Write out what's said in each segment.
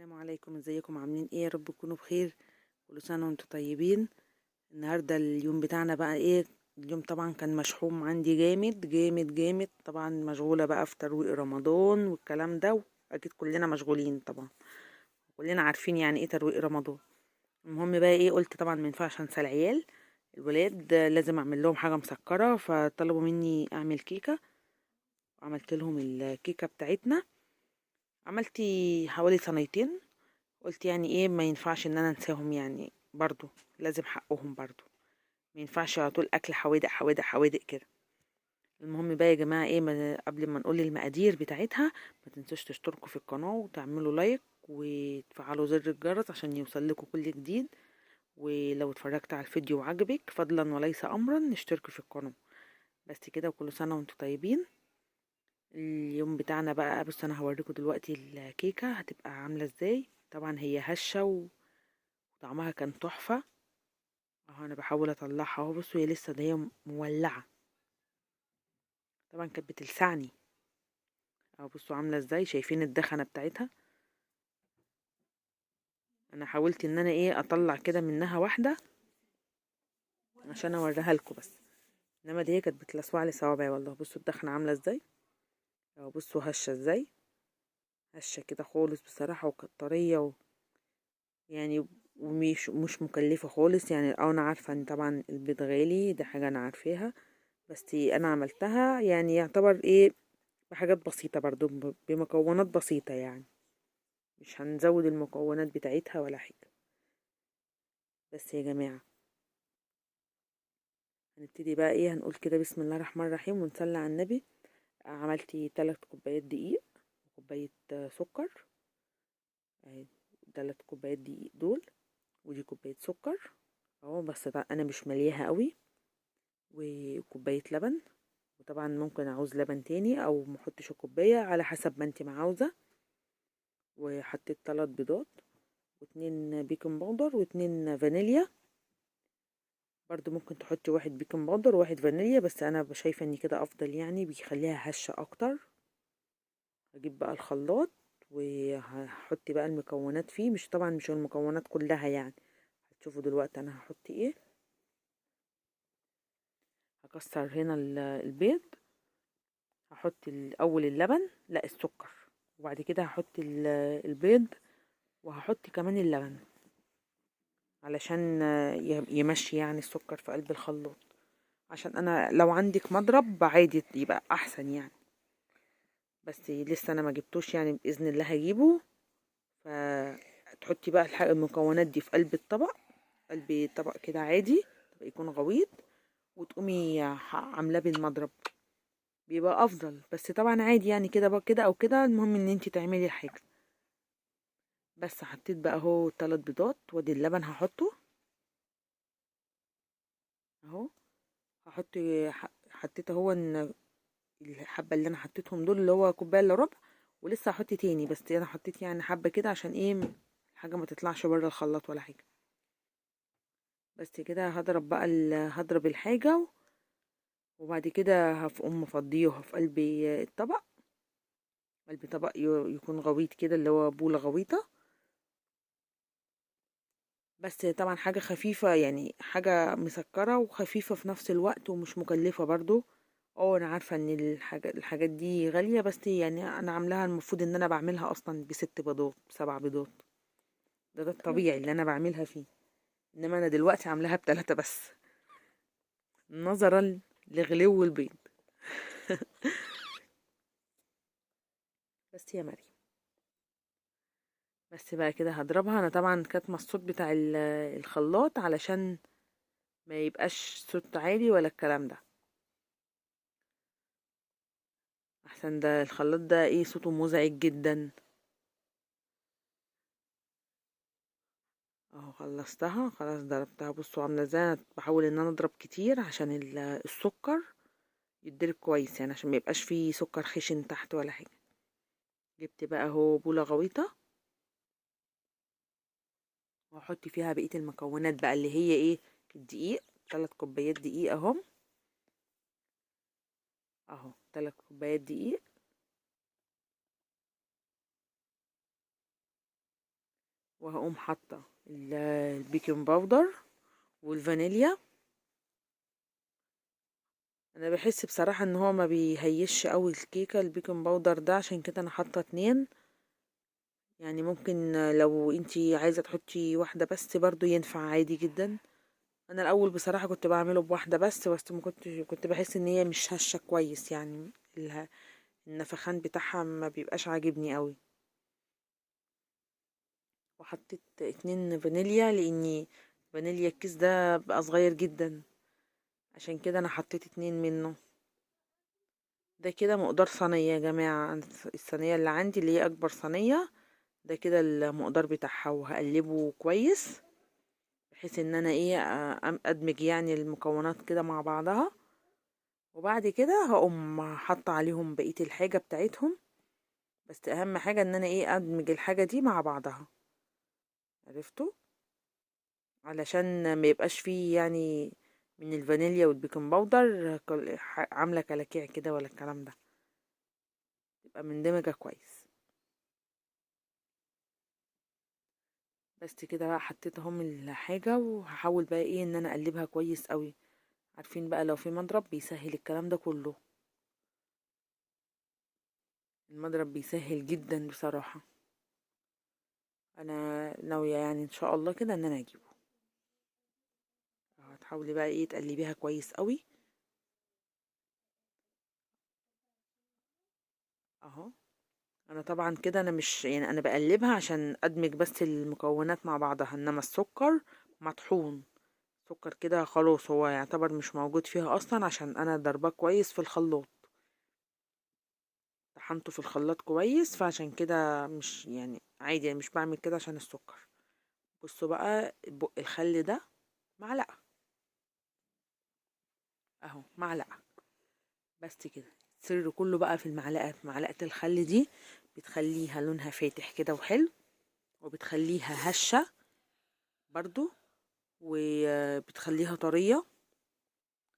السلام عليكم، ازيكم عاملين ايه؟ يا رب تكونوا بخير. كل سنه وانتم طيبين. النهارده اليوم بتاعنا بقى ايه؟ اليوم طبعا كان مشحوم عندي جامد جامد جامد، طبعا مشغوله بقى في ترويق رمضان والكلام ده، واكيد كلنا مشغولين طبعا. كلنا عارفين يعني ايه ترويق رمضان. المهم بقى ايه، قلت طبعا ما ينفعش انسى العيال. الولاد لازم اعمل لهم حاجه مسكره، فطلبوا مني اعمل كيكه. عملت لهم الكيكه بتاعتنا. عملت حوالي صينيتين. قلت يعني ايه، ما ينفعش ان انا انساهم يعني، برضو لازم حقهم برضو. ما ينفعش على طول اكل حوادق حوادق حوادق كده. المهم بقى يا جماعه ايه، قبل ما نقول المقادير بتاعتها، ما تنسوش تشتركوا في القناه وتعملوا لايك وتفعلوا زر الجرس عشان يوصل لكم كل جديد. ولو اتفرجت على الفيديو وعجبك فضلا وليس امرا اشتركوا في القناه. بس كده، وكل سنه وانتم طيبين. اليوم بتاعنا بقى، بص انا هوريكم دلوقتي الكيكه هتبقى عامله ازاي. طبعا هي هشه وطعمها كان تحفه. اهو انا بحاول اطلعها اهو، بصوا هي لسه ده هي مولعه. طبعا كانت بتلسعني. اهو بصوا عامله ازاي، شايفين الدخنه بتاعتها. انا حاولت ان انا ايه اطلع كده منها واحده عشان اوريها لكم بس. انما دي هي كانت بتلسوع لي صوابعي والله. بصوا الدخنه عامله ازاي. اهو بصوا هشه ازاي. هشه كده خالص بصراحه، وكانت طريه يعني. ومش مش مكلفه خالص يعني. انا عارفه ان طبعا البيض غالي، دي حاجه انا عارفاها. بس انا عملتها يعني يعتبر ايه، بحاجات بسيطة برضو، بمكونات بسيطة يعني. مش هنزود المكونات بتاعتها ولا حاجة. بس يا جماعة، هنبتدي بقى ايه، هنقول كده بسم الله الرحمن الرحيم ونصلي على النبي. عملتي 3 كوبايات دقيق وكوباية سكر اهي. 3 كوبايات دقيق دول، ودي كوباية سكر اهو. بس انا مش ملياها قوي. وكوباية لبن. وطبعا ممكن اعوز لبن تاني او محطش الكوباية على حسب ما انت ما عاوزة. وحطيت 3 بيضات و2 بيكنج باودر و2 فانيليا. برضو ممكن تحطي 1 بيكنج باودر و1 فانيليا، بس انا شايفه ان كده افضل يعني، بيخليها هشه اكتر. هجيب بقى الخلاط وهحط بقى المكونات فيه، مش طبعا مش المكونات كلها يعني. هتشوفوا دلوقتي انا هحط ايه. هكسر هنا البيض. هحط الاول اللبن، لا السكر. وبعد كده هحط البيض. وهحط كمان اللبن علشان يمشي يعني السكر في قلب الخلاط. عشان انا لو عندك مضرب عادي يبقى احسن يعني. بس لسه انا ما جبتوش يعني، باذن الله هجيبه. فتحطي بقى المكونات دي في قلب الطبق. قلب الطبق كده عادي. يكون غويط. وتقومي عاملاه بالمضرب. بيبقى افضل، بس طبعا عادي يعني كده بقى كده او كده، المهم ان انتي تعملي الحاجه. بس حطيت بقى اهو 3 بيضات، وادي اللبن هحطه اهو. هحط حطيت اهو ان الحبه اللي انا حطيتهم دول اللي هو كوبايه الا ربع. ولسه هحط تاني، بس انا حطيت يعني حبه كده عشان ايه، الحاجه ما تطلعش بره الخلاط ولا حاجه. بس كده هضرب بقى هضرب الحاجه. وبعد كده هقوم مفضيها في قلب الطبق. قلب طبق يكون غويط كده، اللي هو بوله غويطه. بس طبعا حاجه خفيفه يعني، حاجه مسكره وخفيفه في نفس الوقت ومش مكلفه برضو. انا عارفه ان الحاجات دي غاليه، بس يعني انا عاملاها، المفروض ان انا بعملها اصلا ب6 بيضات 7 بيضات. ده الطبيعي اللي انا بعملها فيه. انما انا دلوقتي عاملاها ب3 بس، نظرا لغلو البيض. بس يا مريم. بس بقى كده هضربها انا، طبعا كاتمه الصوت بتاع الخلاط علشان ما يبقاش صوت عالي ولا الكلام ده. احسن ده الخلاط ده ايه، صوته مزعج جدا. اهو خلصتها خلاص، ضربتها. بصوا عامله ازاي. انا بحاول ان انا اضرب كتير عشان السكر يتضرب كويس يعني، عشان ما يبقاش فيه سكر خشن تحت ولا حاجه. جبت بقى اهو بوله غويطه. وهحط فيها بقيه المكونات بقى اللي هي ايه، الدقيق. 3 كوبايات دقيق اهم. اهو 3 كوبايات دقيق. وهقوم حاطه البيكنج باودر والفانيليا. انا بحس بصراحه ان هو ما بيهيش قوي الكيكه البيكنج باودر ده، عشان كده انا حاطه 2. يعني ممكن لو انتي عايزه تحطي واحده بس برضو ينفع عادي جدا. انا الاول بصراحه كنت بعمله بواحده بس ما كنت بحس ان هي مش هشه كويس، يعني النفخان بتاعها ما بيبقاش عاجبني قوي. وحطيت 2 فانيليا، لاني فانيليا الكيس ده بقى صغير جدا، عشان كده انا حطيت 2 منه. ده كده مقدار صينية يا جماعة، الصينية اللي عندي اللي هي اكبر صينية، ده كده المقدار بتاعها. وهقلبه كويس بحيث ان انا ايه ادمج يعني المكونات كده مع بعضها. وبعد كده هقوم حاطه عليهم بقية الحاجة بتاعتهم. بس اهم حاجة ان انا ايه ادمج الحاجة دي مع بعضها، عرفتوا؟ علشان ما يبقاش فيه يعني من الفانيليا والبيكنج باودر عاملة كلاكيع كده ولا الكلام ده، تبقى مندمجة كويس. بس كده بقى حطيت اهم الحاجة، وهحاول بقى ايه ان انا اقلبها كويس قوي. عارفين بقى لو في مضرب بيسهل الكلام ده كله، المضرب بيسهل جدا بصراحة. انا ناوية يعني ان شاء الله كده ان انا اجيبه. هتحاولي بقى ايه تقلبيها كويس قوي اهو. انا طبعا كده انا مش يعني انا بقلبها عشان ادمج بس المكونات مع بعضها، انما السكر مطحون. سكر كده خلاص هو يعتبر مش موجود فيها اصلا، عشان انا ضرباه كويس في الخلاط، طحنته في الخلاط كويس، فعشان كده مش يعني عادي، يعني مش بعمل كده عشان السكر. بصوا بقى بق الخل ده معلقة اهو، معلقة بس كده. السر كله بقى في المعلقة، في معلقة الخل دي بتخليها لونها فاتح كده وحلو، وبتخليها هشة برضو، وبتخليها طرية.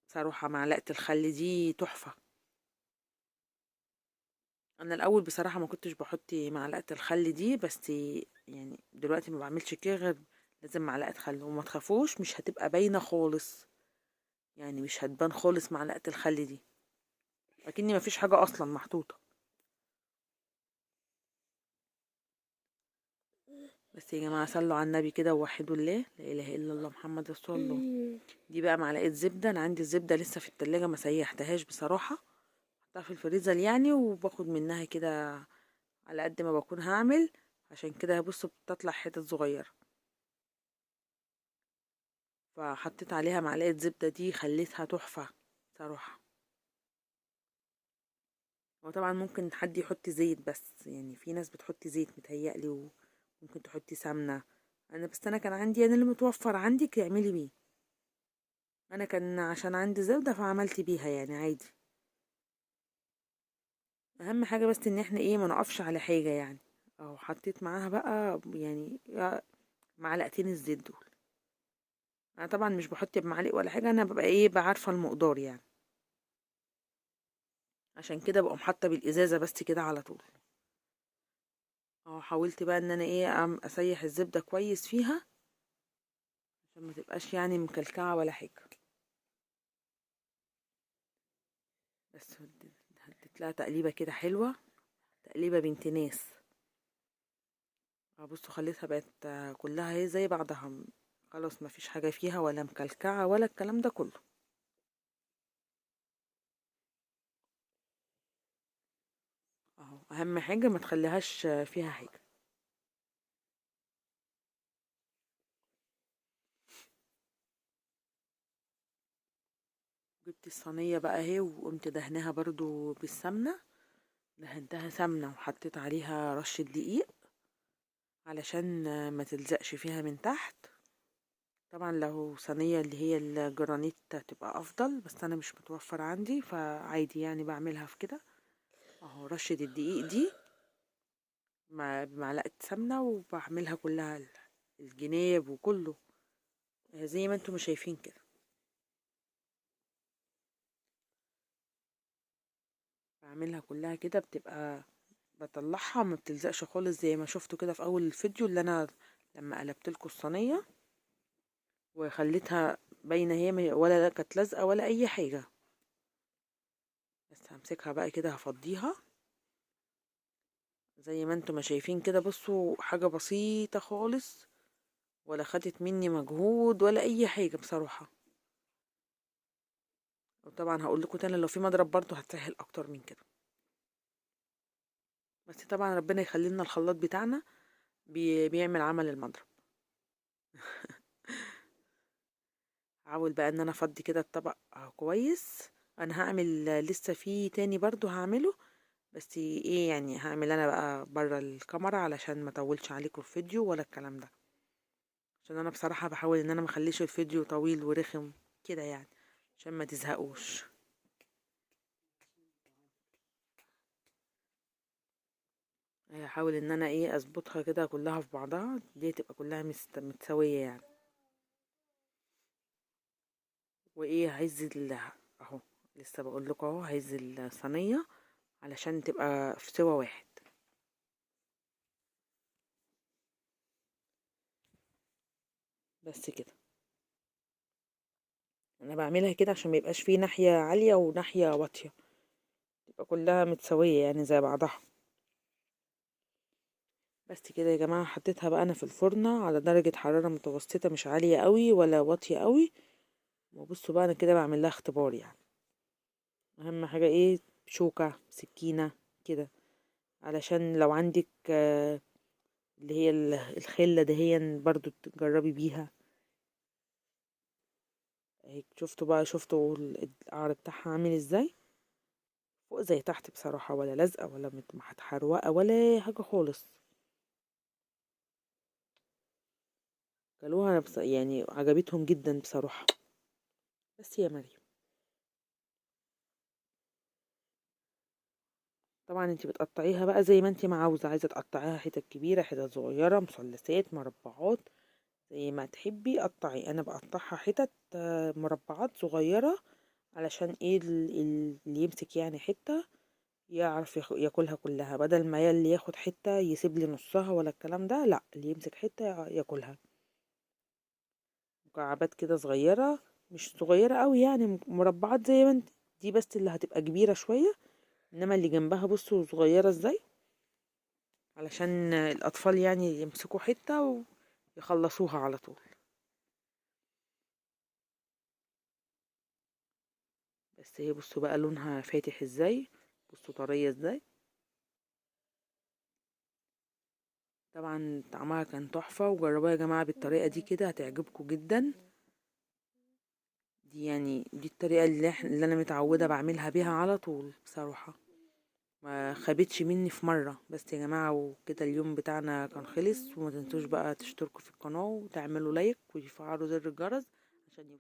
صراحة معلقة الخل دي تحفة. انا الاول بصراحة ما كنتش بحط معلقة الخل دي، بس يعني دلوقتي ما بعملش كده غير لازم معلقة خل. وما تخافوش مش هتبقى باينة خالص، يعني مش هتبان خالص معلقة الخل دي، لكني ما فيش حاجة اصلا محطوطة. بس يا جماعة صلوا على النبي كده ووحدوا الله، لا اله الا الله محمد رسول الله. دي بقى معلقة زبدة، انا عندي الزبدة لسه في التلاجة ما سيحتهاش بصراحة، حطها في الفريزر يعني، وباخد منها كده على قد ما بكون هعمل. عشان كده بصوا بتطلع حتت صغيرة، فحطيت عليها معلقة زبدة دي خليتها تحفة صراحة. وطبعا ممكن حد يحط زيت، بس يعني في ناس بتحط زيت متهيألي، وممكن تحطي سمنة. انا كان عندي انا اللي متوفر عندك اعملي بيه. انا كان عشان عندي زبدة فعملت بيها يعني عادي. اهم حاجة بس ان احنا ايه ما نقفش على حاجة يعني. او حطيت معاها بقى يعني معلقتين الزيت دول. انا طبعا مش بحط بمعلق ولا حاجة، انا ببقى ايه بعرفة المقدار يعني، عشان كده بقوم حاطة بالازازة بس كده على طول. اه حاولت بقى ان انا ايه اسيح الزبدة كويس فيها، عشان ما تبقاش يعني مكلكعة ولا حاجة. بس هديت لها تقليبة كده حلوة، تقليبة بنت ناس. بصوا خليتها بقت كلها هي زي بعضها، خلاص ما فيش حاجة فيها ولا مكلكعة ولا الكلام ده كله. اهو اهم حاجة ما تخليهاش فيها حاجة. جبت الصينية بقى اهي، وقمت دهنها برضو بالسمنة. دهنتها سمنة وحطيت عليها رشة دقيق علشان ما تلزقش فيها من تحت. طبعا لو صينية اللي هي الجرانيت تبقى افضل، بس انا مش متوفر عندي فعادي يعني بعملها في كده. اهو رشة الدقيق دي بمعلقة سمنة، وبعملها كلها الجناب وكله زي ما انتم شايفين كده. بعملها كلها كده بتبقى، بطلعها ما بتلزقش خالص زي ما شفتوا كده في اول الفيديو اللي انا لما قلبت لكم الصينيه وخليتها باينه هي ولا كانت لازقه ولا اي حاجه. بس همسكها بقى كده هفضيها زي ما انتم ما شايفين كده. بصوا حاجه بسيطه خالص، ولا خدت مني مجهود ولا اي حاجه بصراحه. وطبعا هقول لكم تاني لو في مضرب برضه هتسهل اكتر من كده. بس طبعا ربنا يخلي لنا الخلاط بتاعنا بيعمل عمل المضرب. هحاول بقى ان انا افضي كده الطبق كويس. انا هعمل لسه فيه تاني برضو هعمله، بس ايه يعني هعمل انا بقى بره الكاميرا علشان ما اطولش عليكم الفيديو ولا الكلام ده. عشان انا بصراحة بحاول ان انا ما اخليش الفيديو طويل ورخم كده يعني، عشان ما تزهقوش. هحاول ان انا ايه اظبطها كده كلها في بعضها دي تبقى كلها متساوية يعني. وايه اهو لسه بقول لكم اهو هز الصينية علشان تبقى في سوا واحد. بس كده انا بعملها كده عشان ما يبقاش فيه ناحية عالية وناحية واطية، تبقى كلها متساوية يعني زي بعضها. بس كده يا جماعة حطيتها بقى انا في الفرن على درجة حرارة متوسطة، مش عالية قوي ولا واطية قوي. وبصوا بقى انا كده بعمل لها اختبار يعني. اهم حاجة ايه شوكة سكينة كده، علشان لو عندك اللي هي الخلة دهيا برضو تجربي بيها. اهي شفتوا بقى شفتوا القعر بتاعها عامل ازاي، فوق زي تحت بصراحة، ولا لازقة ولا متحروقة ولا حاجة خالص. كلوها يعني عجبتهم جدا بصراحة. بس يا مريم طبعا انتي بتقطعيها بقى زي ما انتي ما عايزة تقطعيها، حتت كبيرة حتت صغيرة مثلثات مربعات زي ما تحبي قطعي. انا بقطعها حتت مربعات صغيرة، علشان ايه اللي يمسك يعني حتة يعرف ياكلها كلها، بدل ما اللي ياخد حتة يسيب لي نصها ولا الكلام ده. لا اللي يمسك حتة ياكلها. مكعبات كده صغيرة، مش صغيرة قوي يعني مربعات زي ما انت. دي بس اللي هتبقى كبيرة شوية، انما اللي جنبها بصوا صغيرة ازاي، علشان الاطفال يعني يمسكوا حتة ويخلصوها على طول. بس هي بصوا بقى لونها فاتح ازاي، بصوا طرية ازاي. طبعا طعمها كان تحفة، وجربوها يا جماعة بالطريقة دي كده هتعجبكم جدا. دي يعني دي الطريقة اللي انا متعودة بعملها بيها على طول بصراحة، ما خابتش مني في مرة. بس يا جماعة وكده اليوم بتاعنا كان خلص، وما تنسوش بقى تشتركوا في القناة وتعملوا لايك وتفعلوا زر الجرس عشان